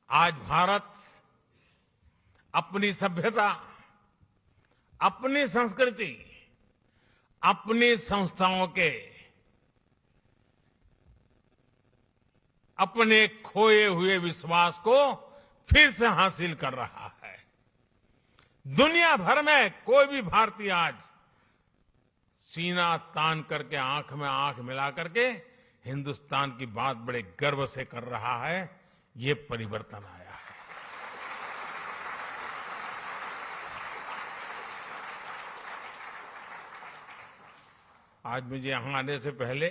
आज भारत अपनी सभ्यता, अपनी संस्कृति, अपनी संस्थाओं के अपने खोए हुए विश्वास को फिर से हासिल कर रहा है। दुनिया भर में कोई भी भारतीय आज सीना तान करके आंख में आंख मिला करके हिंदुस्तान की बात बड़े गर्व से कर रहा है। ये परिवर्तन आया है। आज मुझे यहां आने से पहले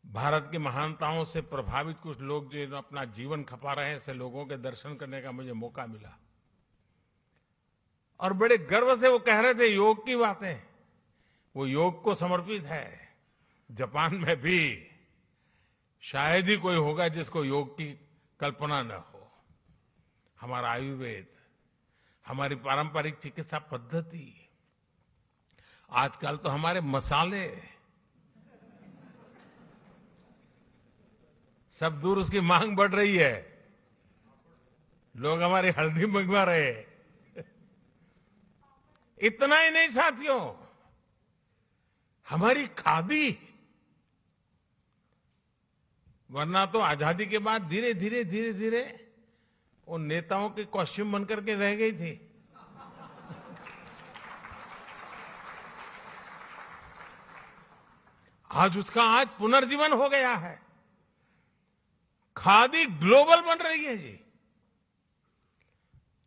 भारत की महानताओं से प्रभावित कुछ लोग जो अपना जीवन खपा रहे हैं, ऐसे लोगों के दर्शन करने का मुझे मौका मिला और बड़े गर्व से वो कह रहे थे योग की बातें, वो योग को समर्पित है। जापान में भी शायद ही कोई होगा जिसको योग की कल्पना न हो। हमारा आयुर्वेद, हमारी पारंपरिक चिकित्सा पद्धति, आजकल तो हमारे मसाले सब दूर, उसकी मांग बढ़ रही है। लोग हमारी हल्दी मंगवा रहे हैं। इतना ही नहीं साथियों, हमारी खादी, वरना तो आजादी के बाद धीरे धीरे वो नेताओं के कॉस्ट्यूम बनकर के रह गई थी। आज उसका आज पुनर्जीवन हो गया है। खादी ग्लोबल बन रही है जी।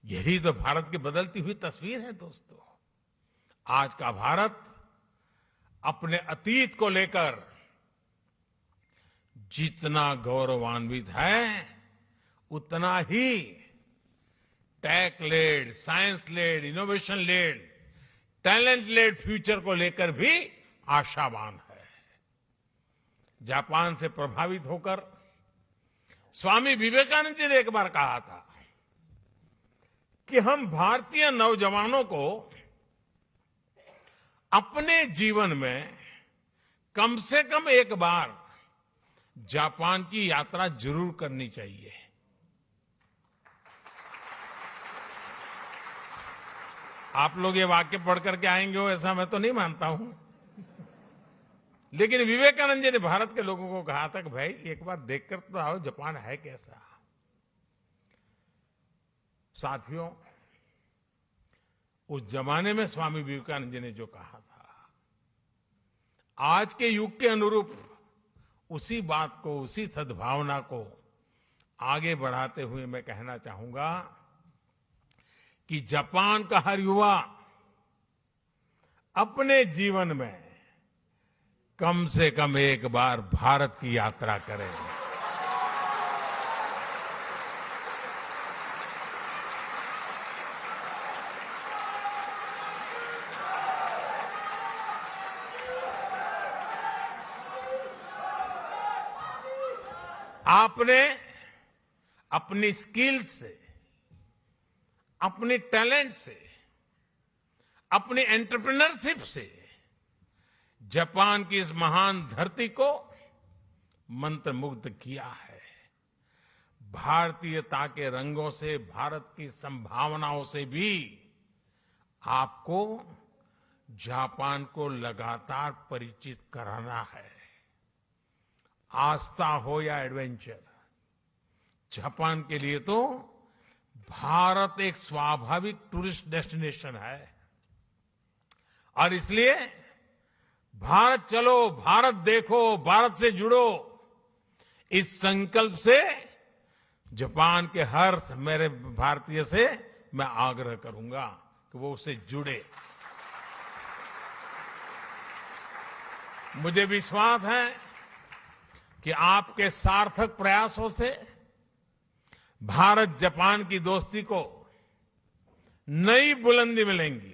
यही तो भारत की बदलती हुई तस्वीर है दोस्तों। आज का भारत अपने अतीत को लेकर जितना गौरवान्वित है, उतना ही tech led, science led, innovation led, talent led future को लेकर भी आशावान है। जापान से प्रभावित होकर स्वामी विवेकानंद जी ने एक बार कहा था कि हम भारतीय नौजवानों को अपने जीवन में कम से कम एक बार जापान की यात्रा जरूर करनी चाहिए। आप लोग ये वाक्य पढ़ करके आएंगे हो ऐसा मैं तो नहीं मानता हूं, लेकिन विवेकानंद जी ने भारत के लोगों को कहा था कि भाई एक बार देखकर तो आओ जापान है कैसा। साथियों, उस जमाने में स्वामी विवेकानंद जी ने जो कहा था, आज के युग के अनुरूप उसी बात को, उसी सद्भावना को आगे बढ़ाते हुए मैं कहना चाहूंगा कि जापान का हर युवा अपने जीवन में कम से कम एक बार भारत की यात्रा करे। आपने अपनी स्किल से, अपने टैलेंट से, अपनी एंटरप्रेन्योरशिप से जापान की इस महान धरती को मंत्रमुग्ध किया है। भारतीयता के रंगों से, भारत की संभावनाओं से भी आपको जापान को लगातार परिचित कराना है। आस्था हो या एडवेंचर, जापान के लिए तो भारत एक स्वाभाविक टूरिस्ट डेस्टिनेशन है और इसलिए भारत चलो, भारत देखो, भारत से जुड़ो, इस संकल्प से जापान के हर मेरे भारतीय से मैं आग्रह करूंगा कि वो उससे जुड़े। मुझे विश्वास है कि आपके सार्थक प्रयासों से भारत जापान की दोस्ती को नई बुलंदी मिलेंगी।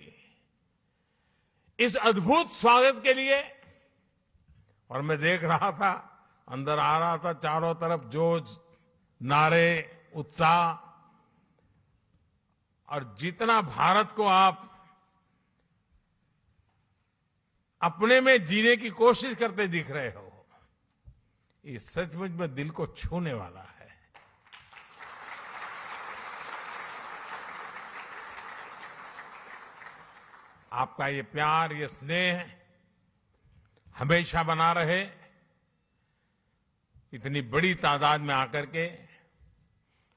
इस अद्भुत स्वागत के लिए, और मैं देख रहा था, अंदर आ रहा था, चारों तरफ जोश, नारे, उत्साह, और जितना भारत को आप अपने में जीने की कोशिश करते दिख रहे हो, ये सचमुच में दिल को छूने वाला है। आपका ये प्यार, ये स्नेह हमेशा बना रहे। इतनी बड़ी तादाद में आकर के,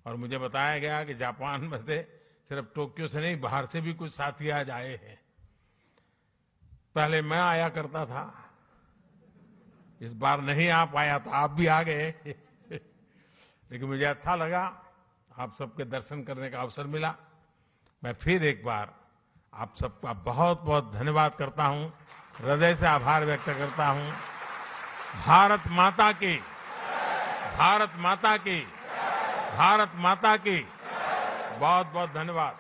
और मुझे बताया गया कि जापान में से सिर्फ टोक्यो से नहीं, बाहर से भी कुछ साथी आज आए हैं। पहले मैं आया करता था, इस बार नहीं आ पाया तो आप भी आ गए। लेकिन मुझे अच्छा लगा, आप सबके दर्शन करने का अवसर मिला। मैं फिर एक बार आप सबका बहुत बहुत धन्यवाद करता हूं, हृदय से आभार व्यक्त करता हूं। भारत माता की, भारत माता की, भारत माता की बहुत बहुत धन्यवाद।